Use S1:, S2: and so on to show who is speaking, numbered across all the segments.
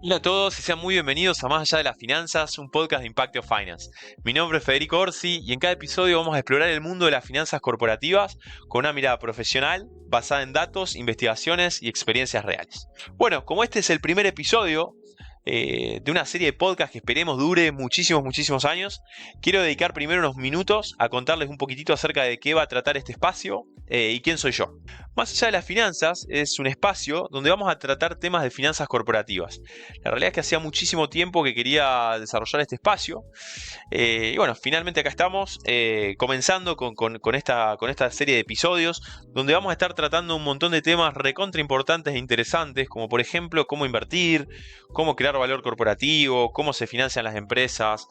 S1: Hola a todos y sean muy bienvenidos a Más Allá de las Finanzas, un podcast de Impact Finance. Mi nombre es Federico Orsi y en cada episodio vamos a explorar el mundo de las finanzas corporativas con una mirada profesional basada en datos, investigaciones y experiencias reales. Bueno, como este es el primer episodio de una serie de podcasts que esperemos dure muchísimos años, quiero dedicar primero unos minutos a contarles un poquitito acerca de qué va a tratar este espacio y quién soy yo. Más Allá de las Finanzas es un espacio donde vamos a tratar temas de finanzas corporativas. La realidad es que hacía muchísimo tiempo que quería desarrollar este espacio. Y bueno, finalmente acá estamos comenzando con esta serie de episodios donde vamos a estar tratando un montón de temas recontra importantes e interesantes, como por ejemplo cómo invertir, cómo crear valor corporativo, cómo se financian las empresas,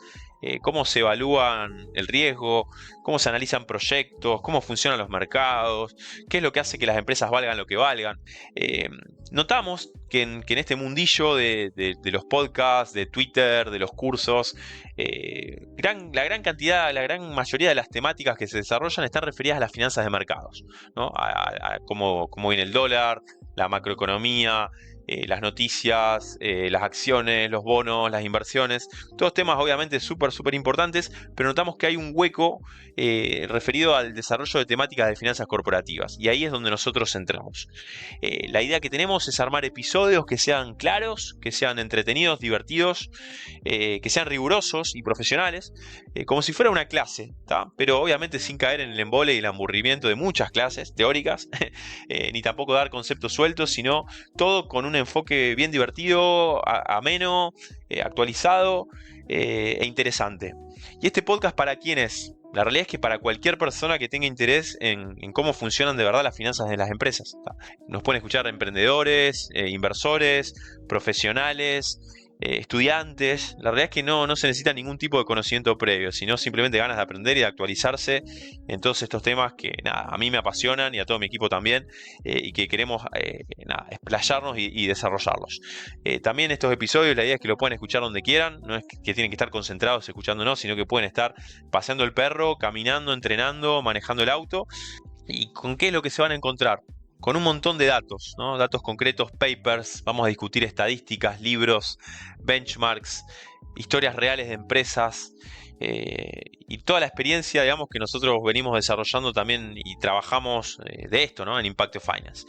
S1: cómo se evalúan el riesgo, cómo se analizan proyectos, cómo funcionan los mercados, qué es lo que hace que las empresas valgan lo que valgan. Eh, Notamos que en este mundillo de los podcasts, de Twitter, de los cursos, la gran cantidad, la gran mayoría de las temáticas que se desarrollan están referidas a las finanzas de mercados, ¿no? A cómo viene el dólar, la macroeconomía, las noticias, las acciones, los bonos, las inversiones, todos temas obviamente súper importantes, pero notamos que hay un hueco referido al desarrollo de temáticas de finanzas corporativas, y ahí es donde nosotros entramos. La idea que tenemos es armar episodios que sean claros, que sean entretenidos, divertidos, que sean rigurosos y profesionales, como si fuera una clase, ¿tá? Pero obviamente sin caer en el embole y el aburrimiento de muchas clases teóricas, ni tampoco dar conceptos sueltos, sino todo con un enfoque bien divertido, ameno, actualizado e interesante. ¿Y este podcast para quién es? La realidad es que para cualquier persona que tenga interés en cómo funcionan de verdad las finanzas de las empresas. Nos pueden escuchar emprendedores, inversores, profesionales, estudiantes. La realidad es que no se necesita ningún tipo de conocimiento previo, sino simplemente ganas de aprender y de actualizarse en todos estos temas que nada, a mí me apasionan y a todo mi equipo también, y que queremos nada, explayarnos y desarrollarlos. También estos episodios, la idea es que lo pueden escuchar donde quieran, no es que tienen que estar concentrados escuchándonos, sino que pueden estar paseando el perro, caminando, entrenando, manejando el auto. ¿Y con qué es lo que se van a encontrar? Con un montón de datos, ¿no? Datos concretos, papers, vamos a discutir estadísticas, libros, benchmarks, historias reales de empresas, y toda la experiencia, digamos, que nosotros venimos desarrollando también y trabajamos de esto, ¿no? En Impact Finance.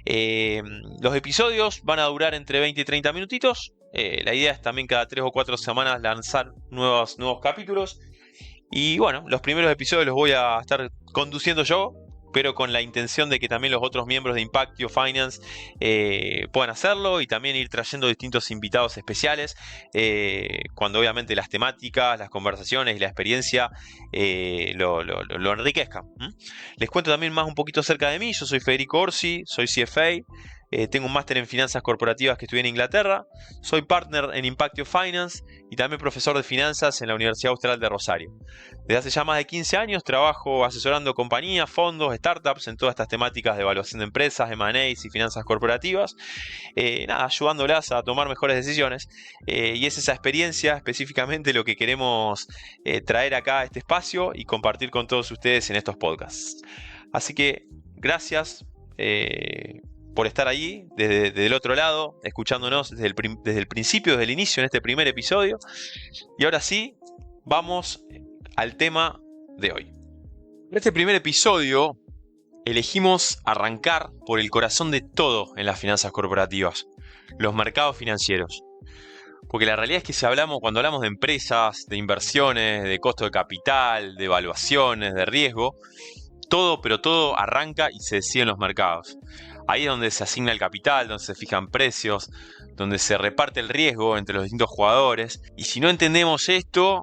S1: Eh, los episodios van a durar entre 20 y 30 minutitos. La idea es también cada 3 o 4 semanas lanzar nuevos capítulos. Y bueno, los primeros episodios los voy a estar conduciendo yo, pero con la intención de que también los otros miembros de Impactio Finance puedan hacerlo, y también ir trayendo distintos invitados especiales, cuando obviamente las temáticas, las conversaciones y la experiencia lo enriquezcan. Les cuento también más un poquito acerca de mí. Yo soy Federico Orsi, soy CFA. Tengo un máster en finanzas corporativas que estudié en Inglaterra. Soy partner en Impactio Finance y también profesor de finanzas en la Universidad Austral de Rosario. Desde hace ya más de 15 años trabajo asesorando compañías, fondos, startups en todas estas temáticas de evaluación de empresas, M&As y finanzas corporativas, ayudándolas a tomar mejores decisiones. Y es esa experiencia específicamente lo que queremos traer acá a este espacio y compartir con todos ustedes en estos podcasts. Así que gracias por estar allí, desde el otro lado, escuchándonos desde el principio, desde el inicio, en este primer episodio. Y ahora sí, vamos al tema de hoy. En este primer episodio elegimos arrancar por el corazón de todo en las finanzas corporativas: los mercados financieros. Porque la realidad es que cuando hablamos de empresas, de inversiones, de costo de capital, de evaluaciones, de riesgo, pero todo arranca y se decide en los mercados. Ahí es donde se asigna el capital, donde se fijan precios, donde se reparte el riesgo entre los distintos jugadores. Y si no entendemos esto,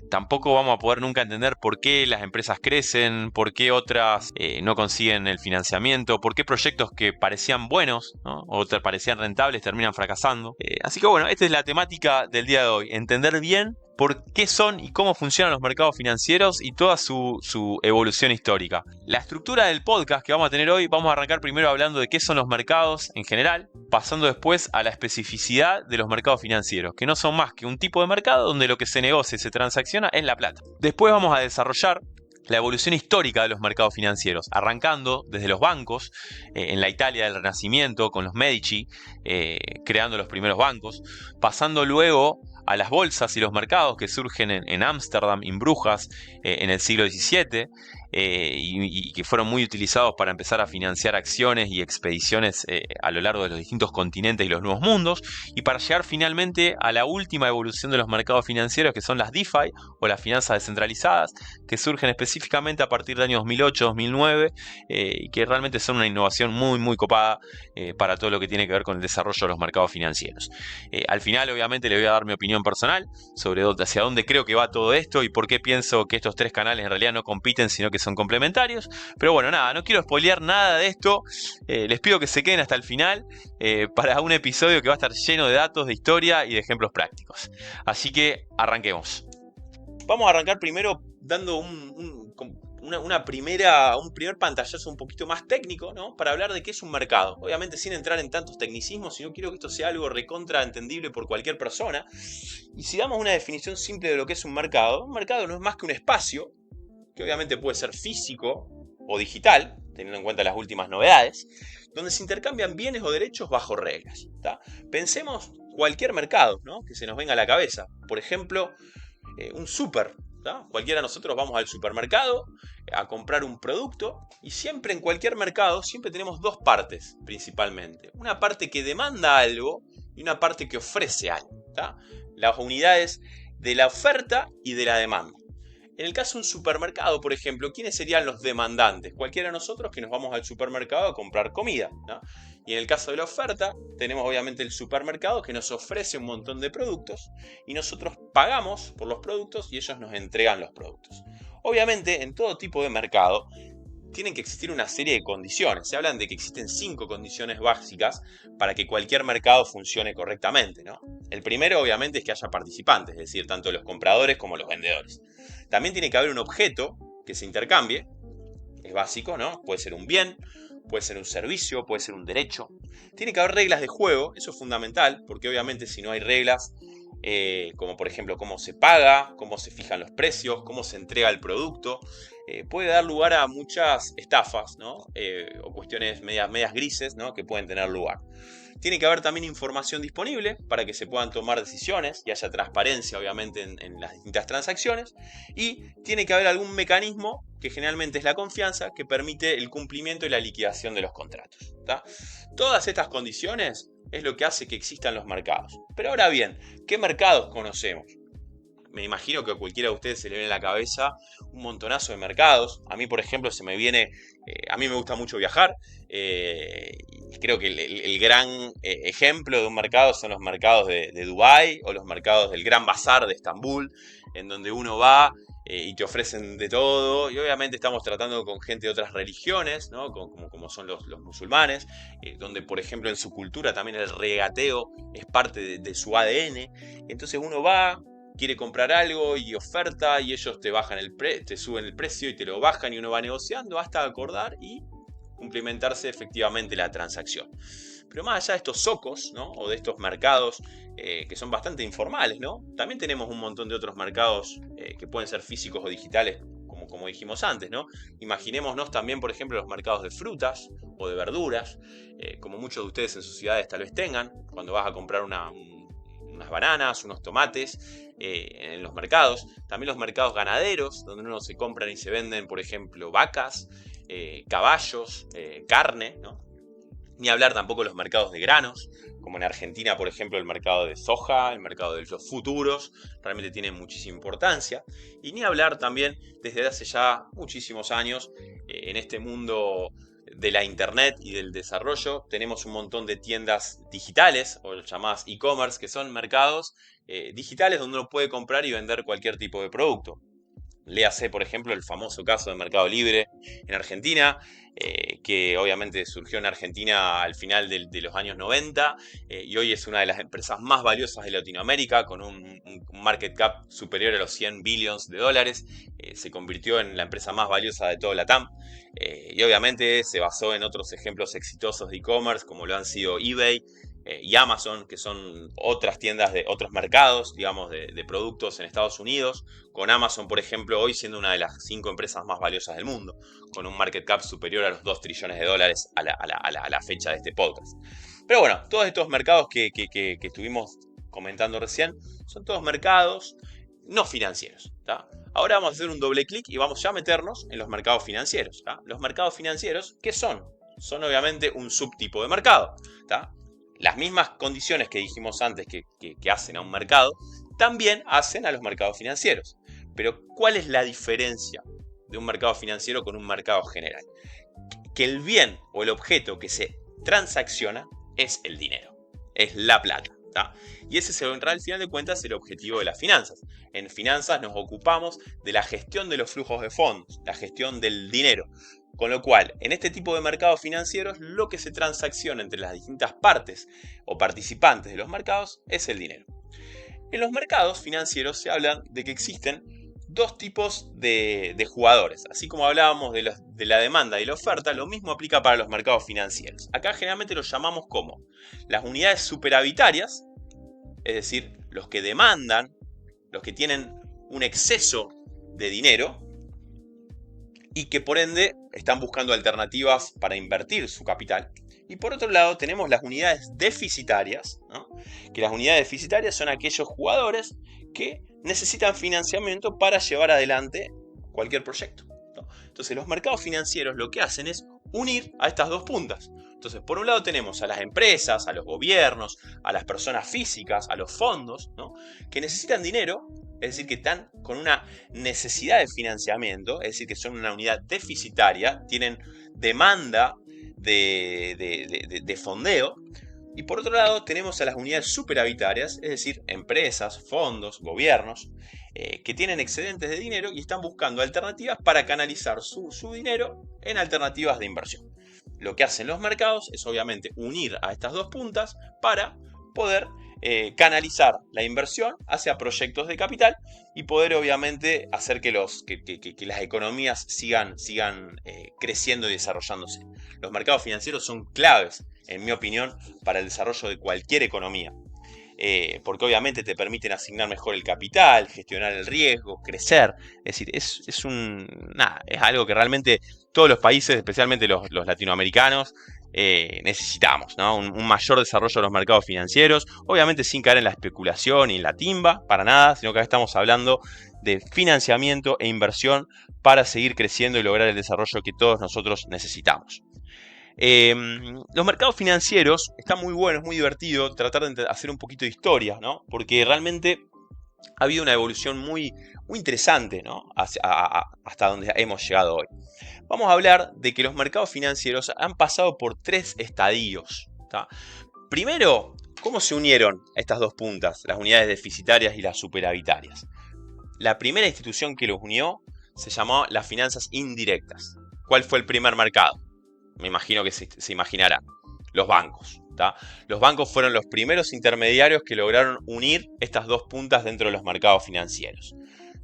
S1: tampoco vamos a poder nunca entender por qué las empresas crecen, por qué otras no consiguen el financiamiento, por qué proyectos que parecían buenos, ¿no? O parecían rentables terminan fracasando. Así que bueno, esta es la temática del día de hoy: entender bien por qué son y cómo funcionan los mercados financieros y toda su evolución histórica. La estructura del podcast que vamos a tener hoy: vamos a arrancar primero hablando de qué son los mercados en general, pasando después a la especificidad de los mercados financieros, que no son más que un tipo de mercado donde lo que se negocia y se transacciona es la plata. Después vamos a desarrollar la evolución histórica de los mercados financieros, arrancando desde los bancos, en la Italia del Renacimiento, con los Medici, creando los primeros bancos, pasando luego a las bolsas y los mercados que surgen en Ámsterdam, en Brujas, en el siglo XVII, y que fueron muy utilizados para empezar a financiar acciones y expediciones a lo largo de los distintos continentes y los nuevos mundos, y para llegar finalmente a la última evolución de los mercados financieros, que son las DeFi o las finanzas descentralizadas, que surgen específicamente a partir del año 2008-2009, y que realmente son una innovación muy muy copada para todo lo que tiene que ver con el desarrollo de los mercados financieros. Al final obviamente le voy a dar mi opinión personal sobre hacia dónde creo que va todo esto y por qué pienso que estos tres canales en realidad no compiten sino que son complementarios, pero bueno, nada, no quiero spoilear nada de esto, les pido que se queden hasta el final para un episodio que va a estar lleno de datos, de historia y de ejemplos prácticos. Así que arranquemos. Vamos a arrancar primero dando un primer pantallazo un poquito más técnico, ¿no? Para hablar de qué es un mercado. Obviamente sin entrar en tantos tecnicismos, sino quiero que esto sea algo recontra entendible por cualquier persona. Y si damos una definición simple de lo que es un mercado no es más que un espacio, que obviamente puede ser físico o digital, teniendo en cuenta las últimas novedades, donde se intercambian bienes o derechos bajo reglas, ¿tá? Pensemos cualquier mercado, ¿no? Que se nos venga a la cabeza. Por ejemplo, un súper. Cualquiera de nosotros vamos al supermercado a comprar un producto y siempre en cualquier mercado siempre tenemos dos partes principalmente. Una parte que demanda algo y una parte que ofrece algo. Las unidades de la oferta y de la demanda. En el caso de un supermercado, por ejemplo, ¿quiénes serían los demandantes? Cualquiera de nosotros que nos vamos al supermercado a comprar comida, ¿no? Y en el caso de la oferta, tenemos obviamente el supermercado que nos ofrece un montón de productos y nosotros pagamos por los productos y ellos nos entregan los productos. Obviamente, en todo tipo de mercado, tienen que existir una serie de condiciones. Se hablan de que existen 5 condiciones básicas para que cualquier mercado funcione correctamente, ¿no? El primero, obviamente, es que haya participantes, es decir, tanto los compradores como los vendedores. También tiene que haber un objeto que se intercambie, es básico, ¿no? Puede ser un bien, puede ser un servicio, puede ser un derecho. Tiene que haber reglas de juego, eso es fundamental, porque obviamente si no hay reglas, como por ejemplo cómo se paga, cómo se fijan los precios, cómo se entrega el producto, puede dar lugar a muchas estafas, ¿no? O cuestiones medias grises, ¿no? Que pueden tener lugar. Tiene que haber también información disponible para que se puedan tomar decisiones y haya transparencia obviamente en las distintas transacciones, y tiene que haber algún mecanismo que generalmente es la confianza que permite el cumplimiento y la liquidación de los contratos, ¿tá? Todas estas condiciones es lo que hace que existan los mercados. Pero ahora bien, ¿qué mercados conocemos? Me imagino que a cualquiera de ustedes se le viene a la cabeza un montonazo de mercados. A mí, por ejemplo, se me viene... a mí me gusta mucho viajar. Y creo que el gran ejemplo de un mercado son los mercados de Dubái o los mercados del Gran Bazar de Estambul, en donde uno va y te ofrecen de todo. Y obviamente estamos tratando con gente de otras religiones, ¿no? Como son los musulmanes, donde, por ejemplo, en su cultura también el regateo es parte de su ADN. Entonces uno va, quiere comprar algo y oferta y ellos te bajan te suben el precio y te lo bajan y uno va negociando hasta acordar y cumplimentarse efectivamente la transacción. Pero más allá de estos zocos, ¿no? O de estos mercados que son bastante informales, ¿no? También tenemos un montón de otros mercados que pueden ser físicos o digitales, como dijimos antes, ¿no? Imaginémonos también, por ejemplo, los mercados de frutas o de verduras, como muchos de ustedes en sus ciudades tal vez tengan, cuando vas a comprar unas bananas, unos tomates en los mercados. También los mercados ganaderos, donde uno se compran y se venden, por ejemplo, vacas, caballos, carne, ¿no? Ni hablar tampoco de los mercados de granos, como en Argentina, por ejemplo, el mercado de soja, el mercado de los futuros, realmente tienen muchísima importancia. Y ni hablar también, desde hace ya muchísimos años, en este mundo de la internet y del desarrollo, tenemos un montón de tiendas digitales, o llamadas e-commerce, que son mercados digitales donde uno puede comprar y vender cualquier tipo de producto. Léase, por ejemplo, el famoso caso de Mercado Libre en Argentina, que obviamente surgió en Argentina al final de los años 90 y hoy es una de las empresas más valiosas de Latinoamérica, con un market cap superior a los 100 billones de dólares. Se convirtió en la empresa más valiosa de todo LATAM y obviamente se basó en otros ejemplos exitosos de e-commerce, como lo han sido eBay, y Amazon, que son otras tiendas de otros mercados, digamos, de productos en Estados Unidos, con Amazon, por ejemplo, hoy siendo una de las 5 empresas más valiosas del mundo, con un market cap superior a los 2 trillones de dólares a la fecha de este podcast. Pero bueno, todos estos mercados que estuvimos comentando recién, son todos mercados no financieros, ¿tá? Ahora vamos a hacer un doble clic y vamos ya a meternos en los mercados financieros, ¿tá? Los mercados financieros, ¿qué son? Son obviamente un subtipo de mercado, ¿tá? Las mismas condiciones que dijimos antes que hacen a un mercado, también hacen a los mercados financieros. Pero ¿cuál es la diferencia de un mercado financiero con un mercado general? Que el bien o el objeto que se transacciona es el dinero, es la plata. ¿tá? Y ese es, al final de cuentas, el objetivo de las finanzas. En finanzas nos ocupamos de la gestión de los flujos de fondos, la gestión del dinero. Con lo cual, en este tipo de mercados financieros, lo que se transacciona entre las distintas partes o participantes de los mercados es el dinero. En los mercados financieros se habla de que existen dos tipos de jugadores. Así como hablábamos de la demanda y la oferta, lo mismo aplica para los mercados financieros. Acá generalmente los llamamos como las unidades superavitarias, es decir, los que demandan, los que tienen un exceso de dinero y que por ende están buscando alternativas para invertir su capital. Y por otro lado tenemos las unidades deficitarias, ¿no? Que las unidades deficitarias son aquellos jugadores que necesitan financiamiento para llevar adelante cualquier proyecto, ¿no? Entonces los mercados financieros lo que hacen es unir a estas dos puntas. Entonces por un lado tenemos a las empresas, a los gobiernos, a las personas físicas, a los fondos, ¿no? Que necesitan dinero, es decir, que están con una necesidad de financiamiento, es decir, que son una unidad deficitaria, tienen demanda de fondeo. Y por otro lado tenemos a las unidades superavitarias, es decir, empresas, fondos, gobiernos, que tienen excedentes de dinero y están buscando alternativas para canalizar su dinero en alternativas de inversión. Lo que hacen los mercados es obviamente unir a estas dos puntas para poder canalizar la inversión hacia proyectos de capital y poder obviamente hacer que las economías sigan creciendo y desarrollándose. Los mercados financieros son claves, en mi opinión, para el desarrollo de cualquier economía. Porque obviamente te permiten asignar mejor el capital, gestionar el riesgo, crecer. Es decir, es algo que realmente todos los países, especialmente los latinoamericanos, necesitamos, ¿no? Un mayor desarrollo de los mercados financieros, obviamente sin caer en la especulación y en la timba, para nada, sino que acá estamos hablando de financiamiento e inversión para seguir creciendo y lograr el desarrollo que todos nosotros necesitamos. Los mercados financieros están muy buenos, muy divertido tratar de hacer un poquito de historia, ¿no? Porque realmente ha habido una evolución muy interesante, ¿no? Hasta donde hemos llegado hoy. Vamos a hablar de que los mercados financieros han pasado por 3 estadios, ¿tá? Primero, ¿cómo se unieron estas dos puntas, las unidades deficitarias y las superavitarias? La primera institución que los unió se llamó las finanzas indirectas. ¿Cuál fue el primer mercado? Me imagino que se imaginarán. Los bancos. ¿tá? Los bancos fueron los primeros intermediarios que lograron unir estas dos puntas dentro de los mercados financieros.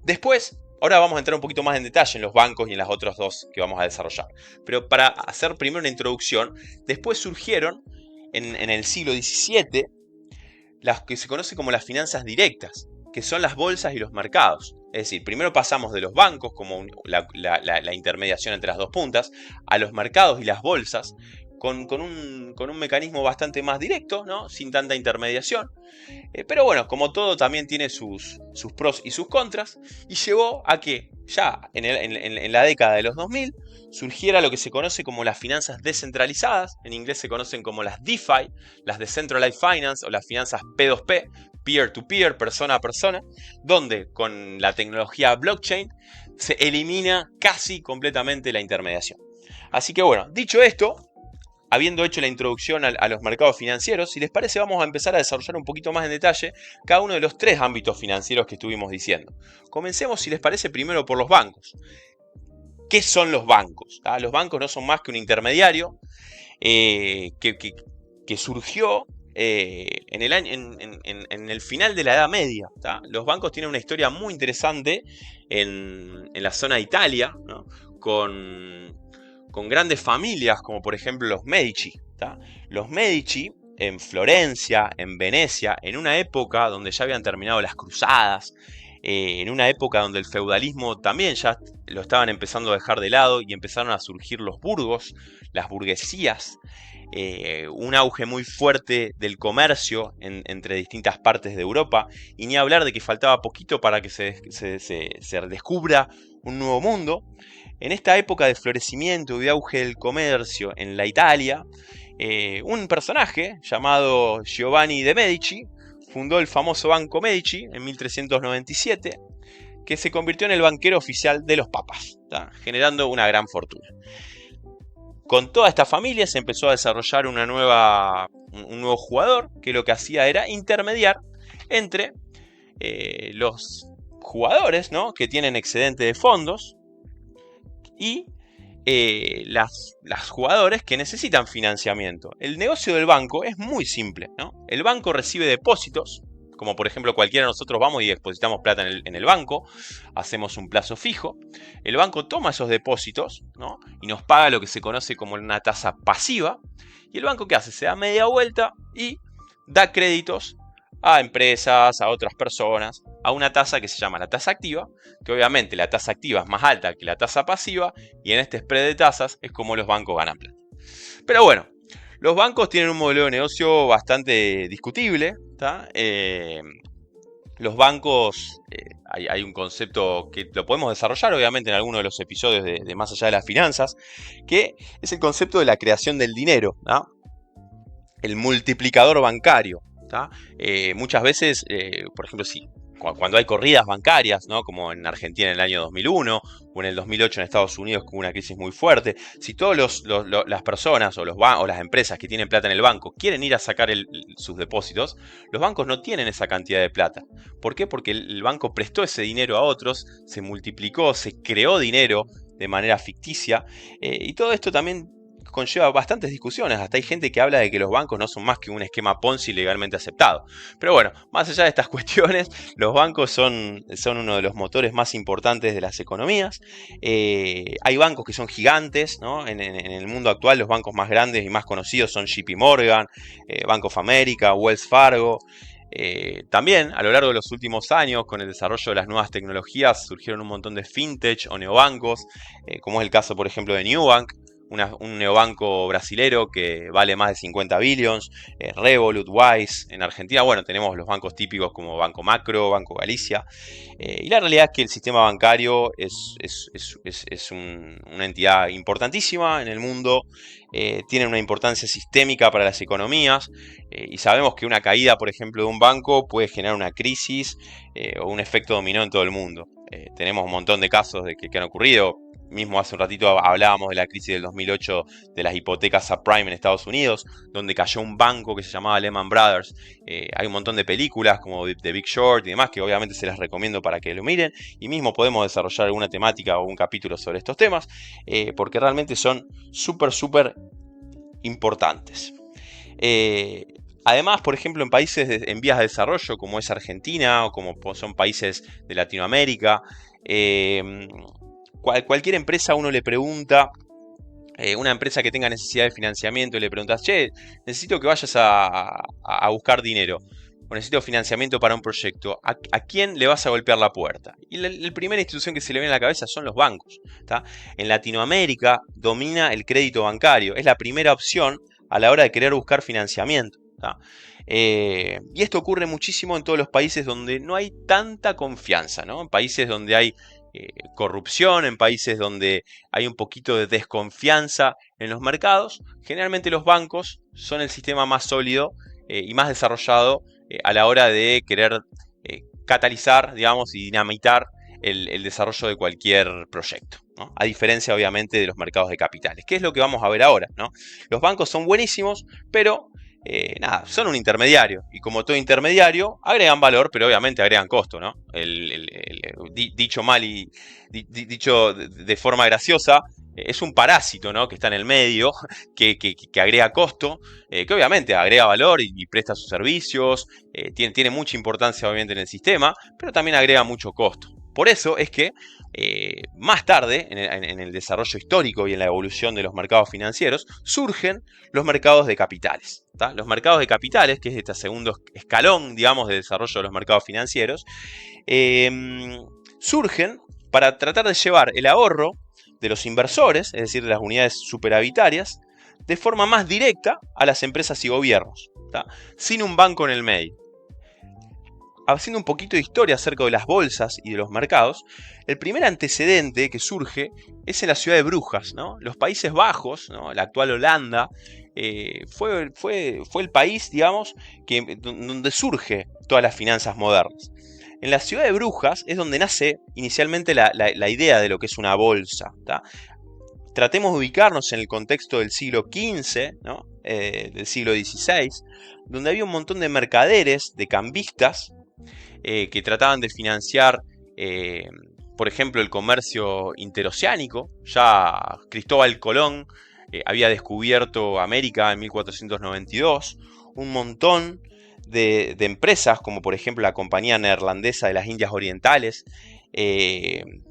S1: Después, ahora vamos a entrar un poquito más en detalle en los bancos y en las otras dos que vamos a desarrollar. Pero para hacer primero una introducción, después surgieron en el siglo XVII las que se conocen como las finanzas directas, que son las bolsas y los mercados. Es decir, primero pasamos de los bancos como la intermediación entre las dos puntas, a los mercados y las bolsas, con un mecanismo bastante más directo, ¿no? Sin tanta intermediación. Pero bueno, como todo también tiene sus pros y sus contras, y llevó a que ya en la década de los 2000 surgiera lo que se conoce como las finanzas descentralizadas, en inglés se conocen como las DeFi, las Decentralized Finance o las finanzas P2P, peer-to-peer, persona a persona, donde con la tecnología blockchain se elimina casi completamente la intermediación. Así que bueno, dicho esto, habiendo hecho la introducción a los mercados financieros, si les parece vamos a empezar a desarrollar un poquito más en detalle cada uno de los 3 ámbitos financieros que estuvimos diciendo. Comencemos, si les parece, primero por los bancos. ¿Qué son los bancos? Los bancos no son más que un intermediario que surgió en el final de la Edad Media. ¿tá? Los bancos tienen una historia muy interesante en la zona de Italia, ¿no? con grandes familias como por ejemplo los Medici. ¿tá? Los Medici en Florencia, en Venecia, en una época donde ya habían terminado las cruzadas, en una época donde el feudalismo también ya lo estaban empezando a dejar de lado y empezaron a surgir los burgos, las burguesías, un auge muy fuerte del comercio entre distintas partes de Europa, y ni hablar de que faltaba poquito para que se descubra un nuevo mundo. En esta época de florecimiento y de auge del comercio en la Italia, un personaje llamado Giovanni de Medici fundó el famoso Banco Medici en 1397, que se convirtió en el banquero oficial de los papas, ¿tá? Generando una gran fortuna. Con toda esta familia se empezó a desarrollar un nuevo jugador que lo que hacía era intermediar entre los jugadores, ¿no?, que tienen excedente de fondos y las jugadores que necesitan financiamiento. El negocio del banco es muy simple, ¿no? El banco recibe depósitos, como por ejemplo cualquiera de nosotros vamos y depositamos plata en el banco, hacemos un plazo fijo. El banco toma esos depósitos, ¿no?, y nos paga lo que se conoce como una tasa pasiva. ¿Y el banco qué hace? Se da media vuelta y da créditos a empresas, a otras personas, a una tasa que se llama la tasa activa, que obviamente la tasa activa es más alta que la tasa pasiva, y en este spread de tasas es como los bancos ganan plata. Pero bueno, los bancos tienen un modelo de negocio bastante discutible, ¿tá? Los bancos, hay un concepto que lo podemos desarrollar obviamente en alguno de los episodios de Más Allá de las Finanzas, que es el concepto de la creación del dinero, ¿tá? El multiplicador bancario. Muchas veces, por ejemplo, cuando hay corridas bancarias, ¿no?, como en Argentina en el año 2001 o en el 2008 en Estados Unidos con una crisis muy fuerte, si todas las personas o las empresas que tienen plata en el banco quieren ir a sacar sus depósitos, los bancos no tienen esa cantidad de plata. ¿Por qué? Porque el banco prestó ese dinero a otros, se multiplicó, se creó dinero de manera ficticia, y todo esto también conlleva bastantes discusiones. Hasta hay gente que habla de que los bancos no son más que un esquema Ponzi legalmente aceptado. Pero bueno, más allá de estas cuestiones, los bancos son uno de los motores más importantes de las economías. Hay bancos que son gigantes, ¿no? En el mundo actual los bancos más grandes y más conocidos son JP Morgan, Bank of America, Wells Fargo. También a lo largo de los últimos años, con el desarrollo de las nuevas tecnologías, surgieron un montón de fintech o neobancos, como es el caso por ejemplo de Nubank, un neobanco brasilero que vale más de 50 billions, Revolut, Wise. En Argentina, bueno, tenemos los bancos típicos como Banco Macro, Banco Galicia, y la realidad es que el sistema bancario es una entidad importantísima en el mundo, tiene una importancia sistémica para las economías, y sabemos que una caída, por ejemplo, de un banco puede generar una crisis o un efecto dominó en todo el mundo. Tenemos un montón de casos que han ocurrido. Mismo hace un ratito hablábamos de la crisis del 2008 de las hipotecas subprime en Estados Unidos, donde cayó un banco que se llamaba Lehman Brothers. Hay un montón de películas como The Big Short y demás que obviamente se las recomiendo para que lo miren, y mismo podemos desarrollar alguna temática o un capítulo sobre estos temas, porque realmente son súper importantes. Además, por ejemplo, en países en vías de desarrollo como es Argentina o como son países de Latinoamérica, cualquier empresa uno le pregunta, una empresa que tenga necesidad de financiamiento, y le preguntas, che, necesito que vayas a buscar dinero, o necesito financiamiento para un proyecto, ¿a quién le vas a golpear la puerta? Y la primera institución que se le viene a la cabeza son los bancos, ¿tá? En Latinoamérica domina el crédito bancario, es la primera opción a la hora de querer buscar financiamiento, ¿tá? Y esto ocurre muchísimo en todos los países donde no hay tanta confianza, ¿no? En países donde hay corrupción, en países donde hay un poquito de desconfianza en los mercados, generalmente los bancos son el sistema más sólido y más desarrollado a la hora de querer catalizar, digamos, y dinamitar el desarrollo de cualquier proyecto, ¿no? A diferencia, obviamente, de los mercados de capitales, que es lo que vamos a ver ahora, ¿no? Los bancos son buenísimos, pero nada, son un intermediario, y como todo intermediario agregan valor, pero obviamente agregan costo, ¿no? Dicho mal y dicho de forma graciosa, es un parásito, ¿no?, que está en el medio, que agrega costo, que obviamente agrega valor y presta sus servicios, tiene mucha importancia obviamente en el sistema, pero también agrega mucho costo. Por eso es que más tarde, en el desarrollo histórico y en la evolución de los mercados financieros, surgen los mercados de capitales. ¿Tá? Los mercados de capitales, que es este segundo escalón, digamos, de desarrollo de los mercados financieros, surgen para tratar de llevar el ahorro de los inversores, es decir, de las unidades superavitarias, de forma más directa a las empresas y gobiernos, ¿tá? Sin un banco en el medio. Haciendo un poquito de historia acerca de las bolsas y de los mercados, el primer antecedente que surge es en la ciudad de Brujas, ¿no? Los Países Bajos, ¿no? La actual Holanda, fue el país, digamos, donde surge todas las finanzas modernas. En la ciudad de Brujas es donde nace inicialmente la idea de lo que es una bolsa, ¿tá? Tratemos de ubicarnos en el contexto del siglo XV, ¿no? Del siglo XVI, donde había un montón de mercaderes, de cambistas, que trataban de financiar, por ejemplo, el comercio interoceánico. Ya Cristóbal Colón había descubierto América en 1492. Un montón de empresas, como por ejemplo la Compañía Neerlandesa de las Indias Orientales,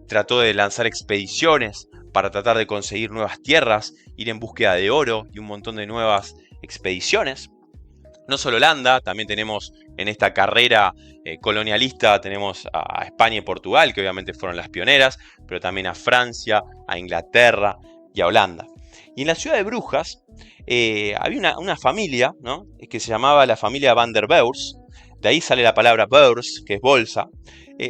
S1: trató de lanzar expediciones para tratar de conseguir nuevas tierras, ir en búsqueda de oro y un montón de nuevas expediciones. No solo Holanda, también tenemos en esta carrera colonialista, tenemos a España y Portugal, que obviamente fueron las pioneras, pero también a Francia, a Inglaterra y a Holanda. Y en la ciudad de Brujas había una familia, ¿no? Que se llamaba la familia Van der Beurs, de ahí sale la palabra Beurs, que es bolsa.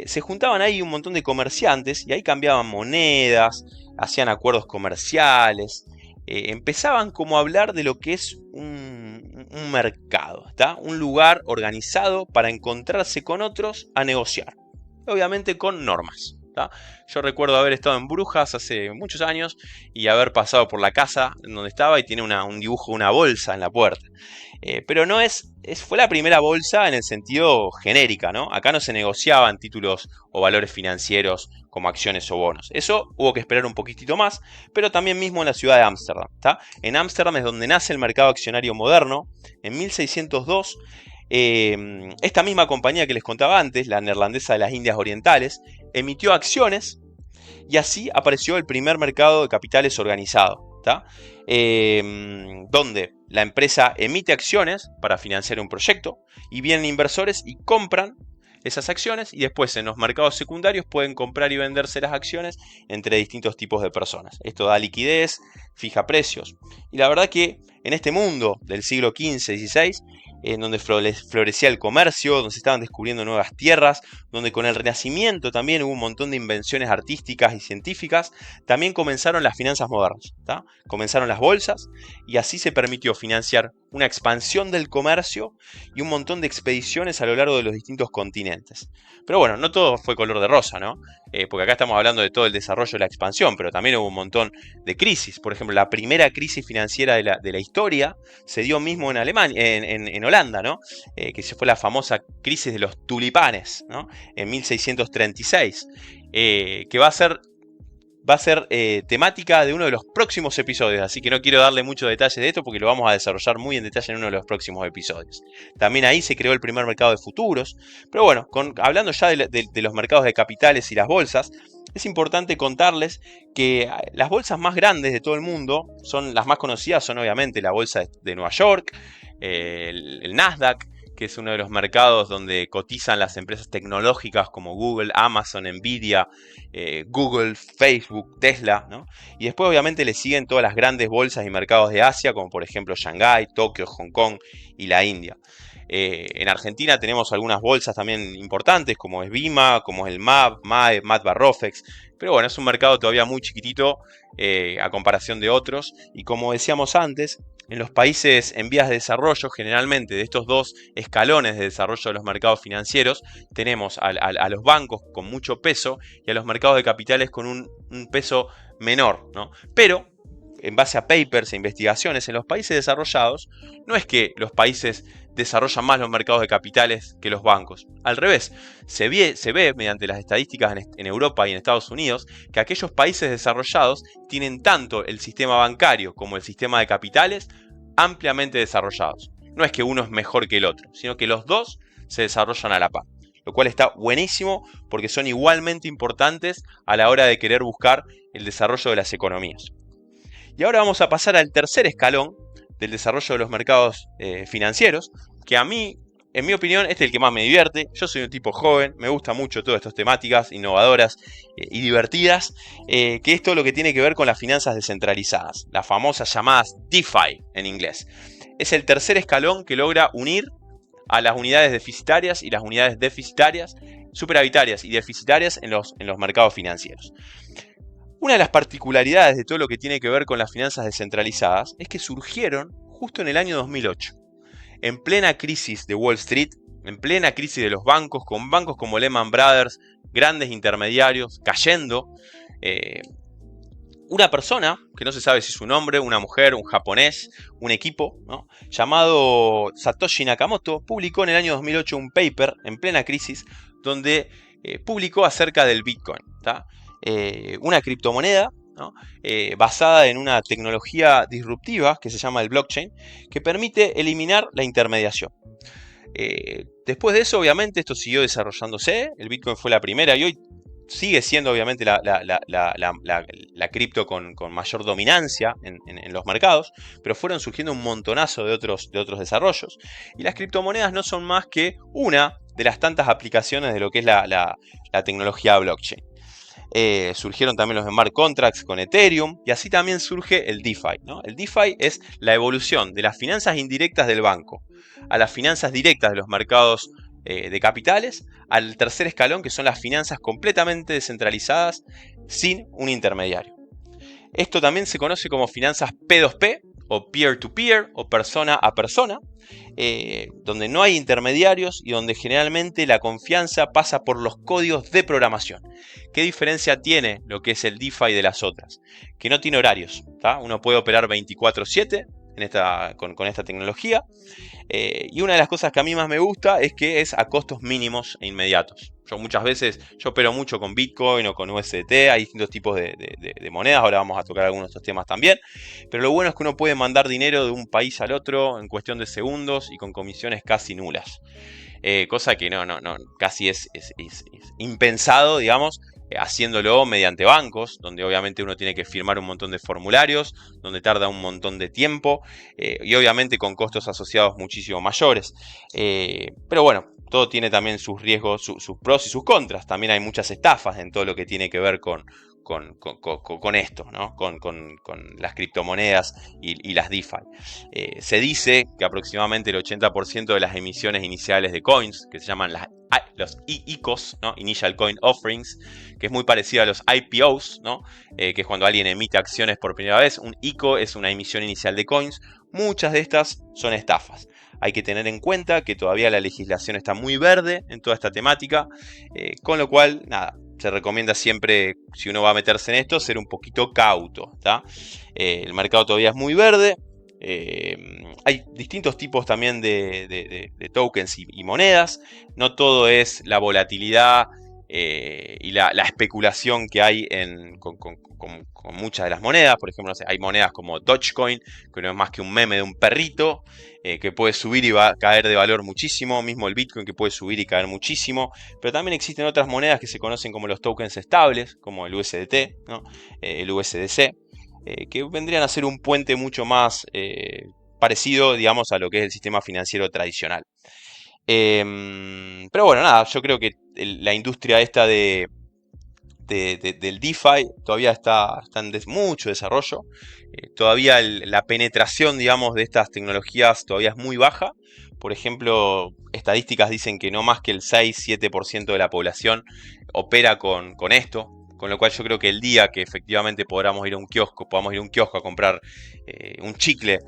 S1: Se juntaban ahí un montón de comerciantes y ahí cambiaban monedas, hacían acuerdos comerciales, empezaban como a hablar de lo que es un mercado, ¿tá? Un lugar organizado para encontrarse con otros a negociar, obviamente con normas, ¿tá? Yo recuerdo haber estado en Brujas hace muchos años y haber pasado por la casa en donde estaba y tiene un dibujo, una bolsa en la puerta. Pero no fue la primera bolsa en el sentido genérica, ¿no? Acá no se negociaban títulos o valores financieros como acciones o bonos. Eso hubo que esperar un poquitito más, pero también mismo en la ciudad de Ámsterdam, ¿tá? En Ámsterdam es donde nace el mercado accionario moderno. En 1602, esta misma compañía que les contaba antes, la neerlandesa de las Indias Orientales, emitió acciones y así apareció el primer mercado de capitales organizado, ¿tá? Donde la empresa emite acciones para financiar un proyecto y vienen inversores y compran esas acciones y después en los mercados secundarios pueden comprar y venderse las acciones entre distintos tipos de personas. Esto da liquidez, fija precios. Y la verdad que en este mundo del siglo XV-XVI, en donde florecía el comercio, donde se estaban descubriendo nuevas tierras, donde con el Renacimiento también hubo un montón de invenciones artísticas y científicas, también comenzaron las finanzas modernas, ¿tá? Comenzaron las bolsas y así se permitió financiar una expansión del comercio y un montón de expediciones a lo largo de los distintos continentes. Pero bueno, no todo fue color de rosa, ¿no? Porque acá estamos hablando de todo el desarrollo de la expansión, pero también hubo un montón de crisis. Por ejemplo, la primera crisis financiera de la historia se dio mismo en Alemania, en Holanda, ¿no? Que se fue la famosa crisis de los tulipanes, ¿no? En 1636, que va a ser temática de uno de los próximos episodios, así que no quiero darle muchos detalles de esto porque lo vamos a desarrollar muy en detalle en uno de los próximos episodios. También ahí se creó el primer mercado de futuros, pero bueno, hablando ya de los mercados de capitales y las bolsas, es importante contarles que las bolsas más grandes de todo el mundo, son las más conocidas, son obviamente la bolsa de Nueva York, el Nasdaq, que es uno de los mercados donde cotizan las empresas tecnológicas como Google, Amazon, Nvidia, Google, Facebook, Tesla, ¿no? Y después obviamente le siguen todas las grandes bolsas y mercados de Asia, como por ejemplo Shanghái, Tokio, Hong Kong y la India. En Argentina tenemos algunas bolsas también importantes, como es Bima, como es el MAB, MAE, Matbarrofex. Pero bueno, es un mercado todavía muy chiquitito a comparación de otros. Y como decíamos antes, en los países en vías de desarrollo, generalmente de estos dos escalones de desarrollo de los mercados financieros, tenemos a los bancos con mucho peso y a los mercados de capitales con un peso menor, ¿no? Pero en base a papers e investigaciones en los países desarrollados, no es que los países desarrollan más los mercados de capitales que los bancos. Al revés, se ve mediante las estadísticas en Europa y en Estados Unidos que aquellos países desarrollados tienen tanto el sistema bancario como el sistema de capitales ampliamente desarrollados. No es que uno es mejor que el otro, sino que los dos se desarrollan a la par. lo cual está buenísimo porque son igualmente importantes a la hora de querer buscar el desarrollo de las economías. Y ahora vamos a pasar al tercer escalón del desarrollo de los mercados financieros, que a mí, en mi opinión, este es el que más me divierte. Yo soy un tipo joven, me gusta mucho todas estas temáticas innovadoras y divertidas, que es todo lo que tiene que ver con las finanzas descentralizadas, las famosas llamadas DeFi en inglés. Es el tercer escalón que logra unir a las unidades deficitarias y las unidades deficitarias, superavitarias y deficitarias en los mercados financieros. Una de las particularidades de todo lo que tiene que ver con las finanzas descentralizadas es que surgieron justo en el año 2008, en plena crisis de Wall Street, en plena crisis de los bancos, con bancos como Lehman Brothers, grandes intermediarios, cayendo. Una persona, que no se sabe si es un hombre, una mujer, un japonés, un equipo, ¿no?, llamado Satoshi Nakamoto, publicó en el año 2008 un paper en plena crisis donde publicó acerca del Bitcoin, ¿tá? Una criptomoneda, ¿no?, basada en una tecnología disruptiva que se llama el blockchain, que permite eliminar la intermediación. Después de eso, obviamente, esto siguió desarrollándose. El Bitcoin fue la primera y hoy sigue siendo obviamente la cripto con mayor dominancia en los mercados, pero fueron surgiendo un montonazo de otros desarrollos. Y las criptomonedas no son más que una de las tantas aplicaciones de lo que es la tecnología blockchain. Surgieron también los smart contracts con Ethereum y así también surge el DeFi, ¿no? El DeFi es la evolución de las finanzas indirectas del banco a las finanzas directas de los mercados de capitales, al tercer escalón, que son las finanzas completamente descentralizadas sin un intermediario. Esto también se conoce como finanzas P2P o peer-to-peer o persona a persona, donde no hay intermediarios y donde generalmente la confianza pasa por los códigos de programación. ¿Qué diferencia tiene lo que es el DeFi de las otras? Que no tiene horarios, ¿tá? Uno puede operar 24/7 con esta tecnología. Y una de las cosas que a mí más me gusta es que es a costos mínimos e inmediatos. Yo opero mucho con Bitcoin o con USDT, hay distintos tipos de monedas, ahora vamos a tocar algunos de estos temas también. Pero lo bueno es que uno puede mandar dinero de un país al otro en cuestión de segundos y con comisiones casi nulas. Cosa que casi es impensado, digamos, haciéndolo mediante bancos, donde obviamente uno tiene que firmar un montón de formularios, donde tarda un montón de tiempo y obviamente con costos asociados muchísimo mayores. Pero bueno, todo tiene también sus riesgos, sus pros y sus contras. También hay muchas estafas en todo lo que tiene que ver con esto, ¿no? Con las criptomonedas y las DeFi. Se dice que aproximadamente el 80% de las emisiones iniciales de coins, que se llaman los ICOs, ¿no?, Initial Coin Offerings, que es muy parecido a los IPOs, ¿no?, que es cuando alguien emite acciones por primera vez. Un ICO es una emisión inicial de coins. Muchas de estas son estafas. Hay que tener en cuenta que todavía la legislación está muy verde en toda esta temática, con lo cual, nada, se recomienda siempre, si uno va a meterse en esto, ser un poquito cauto, ¿tá? El mercado todavía es muy verde. Hay distintos tipos también de tokens y monedas. No todo es la volatilidad y la especulación que hay con muchas de las monedas. Por ejemplo, no sé, hay monedas como Dogecoin, que no es más que un meme de un perrito, que puede subir y va a caer de valor muchísimo. Mismo el Bitcoin, que puede subir y caer muchísimo. Pero también existen otras monedas que se conocen como los tokens estables, como el USDT, ¿no?, el USDC, que vendrían a ser un puente mucho más parecido, digamos, a lo que es el sistema financiero tradicional. Pero bueno, nada, yo creo que la industria esta del DeFi todavía está en mucho desarrollo. Todavía la penetración, digamos, de estas tecnologías todavía es muy baja. Por ejemplo, estadísticas dicen que no más que el 6-7% de la población opera con esto. Con lo cual yo creo que el día que efectivamente podamos ir a un kiosco a comprar un chicle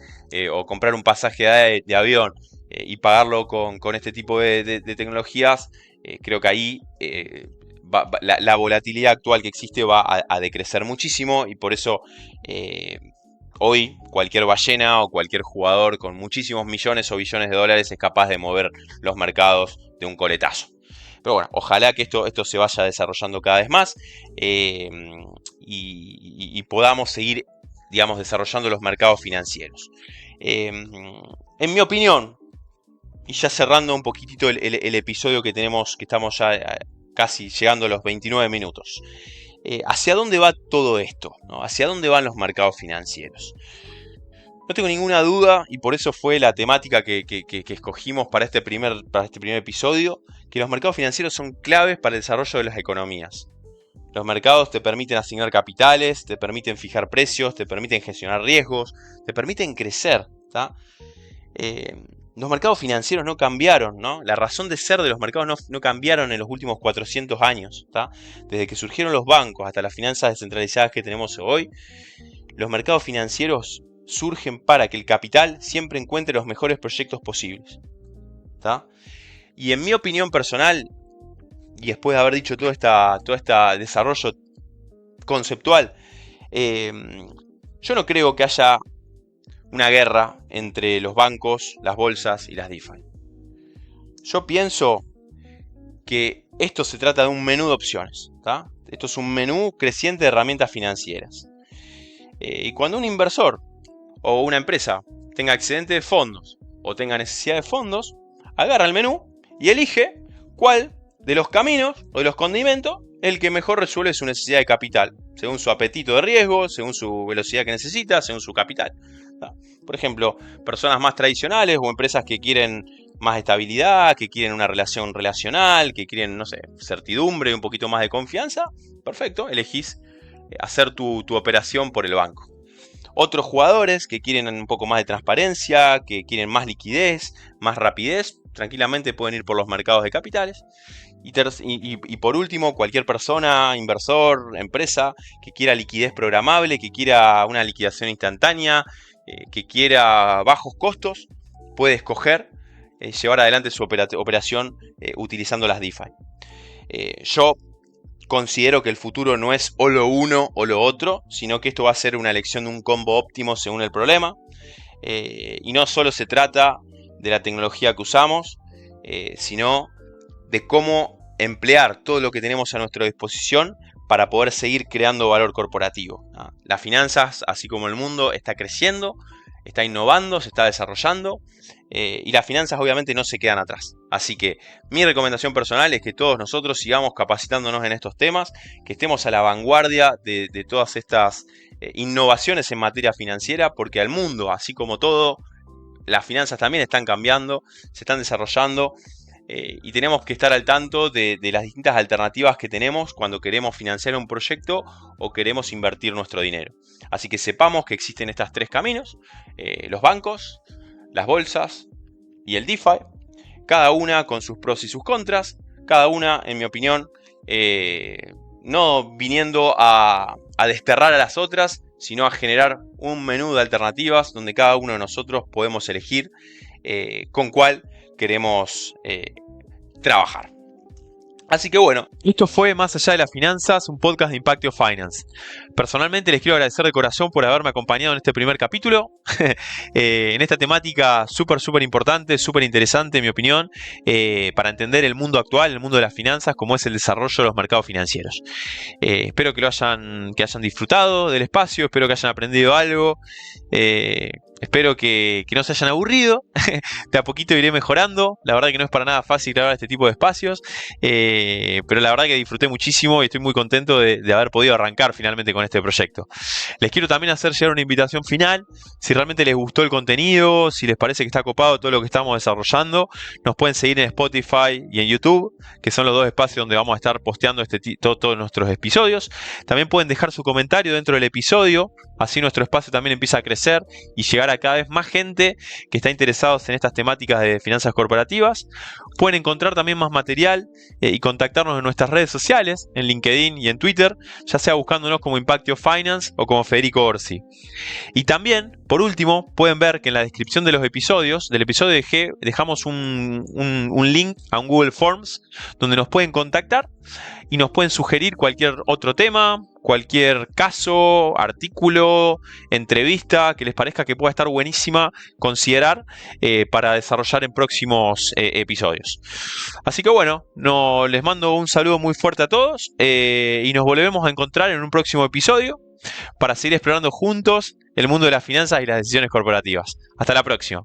S1: o comprar un pasaje de avión y pagarlo con este tipo de tecnologías, creo que ahí la volatilidad actual que existe va a decrecer muchísimo y por eso hoy cualquier ballena o cualquier jugador con muchísimos millones o billones de dólares es capaz de mover los mercados de un coletazo. Pero bueno, ojalá que esto se vaya desarrollando cada vez más y podamos seguir, digamos, desarrollando los mercados financieros. En mi opinión, Y ya cerrando un poquitito el episodio que tenemos, que estamos ya casi llegando a los 29 minutos. ¿Hacia dónde va todo esto? ¿No? ¿Hacia dónde van los mercados financieros? No tengo ninguna duda, y por eso fue la temática que escogimos para este primer episodio, que los mercados financieros son claves para el desarrollo de las economías. Los mercados te permiten asignar capitales, te permiten fijar precios, te permiten gestionar riesgos, te permiten crecer. Los mercados financieros no cambiaron, ¿no? La razón de ser de los mercados no cambiaron en los últimos 400 años. Desde que surgieron los bancos hasta las finanzas descentralizadas que tenemos hoy, los mercados financieros surgen para que el capital siempre encuentre los mejores proyectos posibles. Y en mi opinión personal, y después de haber dicho todo este desarrollo conceptual, yo no creo que haya una guerra entre los bancos, las bolsas y las DeFi. Yo pienso que esto se trata de un menú de opciones. Esto es un menú creciente de herramientas financieras. Y cuando un inversor o una empresa tenga excedente de fondos o tenga necesidad de fondos, agarra el menú y elige cuál de los caminos o de los condimentos es el que mejor resuelve su necesidad de capital, según su apetito de riesgo, según su velocidad que necesita, según su capital. Por ejemplo, personas más tradicionales o empresas que quieren más estabilidad, que quieren una relación relacional, que quieren, no sé, certidumbre y un poquito más de confianza, perfecto, elegís hacer tu operación por el banco. Otros jugadores que quieren un poco más de transparencia, que quieren más liquidez, más rapidez, tranquilamente pueden ir por los mercados de capitales. Y por último, cualquier persona, inversor, empresa, que quiera liquidez programable, que quiera una liquidación instantánea, que quiera bajos costos, puede escoger llevar adelante su operación utilizando las DeFi. Yo considero que el futuro no es o lo uno o lo otro, sino que esto va a ser una elección de un combo óptimo según el problema. Y no solo se trata de la tecnología que usamos, sino de cómo emplear todo lo que tenemos a nuestra disposición para poder seguir creando valor corporativo. Las finanzas, así como el mundo, está creciendo, está innovando, se está desarrollando, y las finanzas obviamente no se quedan atrás. Así que mi recomendación personal es que todos nosotros sigamos capacitándonos en estos temas, que estemos a la vanguardia de todas estas innovaciones en materia financiera, porque al mundo, así como todo, las finanzas también están cambiando, se están desarrollando, y tenemos que estar al tanto de las distintas alternativas que tenemos cuando queremos financiar un proyecto o queremos invertir nuestro dinero. Así que sepamos que existen estos tres caminos, los bancos, las bolsas y el DeFi, cada una con sus pros y sus contras, cada una, en mi opinión, no viniendo a desterrar a las otras, sino a generar un menú de alternativas donde cada uno de nosotros podemos elegir con cuál queremos trabajar. Así que bueno, esto fue Más Allá de las Finanzas, un podcast de Impactio Finance. Personalmente les quiero agradecer de corazón por haberme acompañado en este primer capítulo, en esta temática súper importante, súper interesante en mi opinión, para entender el mundo actual, el mundo de las finanzas, como es el desarrollo de los mercados financieros. Espero que hayan disfrutado del espacio, espero que hayan aprendido algo. Espero que no se hayan aburrido. De a poquito iré mejorando. La verdad que no es para nada fácil grabar este tipo de espacios. Pero la verdad que disfruté muchísimo y estoy muy contento de haber podido arrancar finalmente con este proyecto. Les quiero también hacer llegar una invitación final. Si realmente les gustó el contenido, si les parece que está copado todo lo que estamos desarrollando, nos pueden seguir en Spotify y en YouTube, que son los dos espacios donde vamos a estar posteando todos nuestros episodios. También pueden dejar su comentario dentro del episodio. Así nuestro espacio también empieza a crecer y llegar a cada vez más gente que está interesados en estas temáticas de finanzas corporativas. Pueden encontrar también más material y contactarnos en nuestras redes sociales, en LinkedIn y en Twitter, ya sea buscándonos como Impactio Finance o como Federico Orsi. Y también, por último, pueden ver que en la descripción de los episodios, del episodio de G, dejamos un link a un Google Forms donde nos pueden contactar y nos pueden sugerir cualquier otro tema, cualquier caso, artículo, entrevista que les parezca que pueda estar buenísima considerar para desarrollar en próximos episodios. Así que bueno, les mando un saludo muy fuerte a todos y nos volvemos a encontrar en un próximo episodio para seguir explorando juntos el mundo de las finanzas y las decisiones corporativas. Hasta la próxima.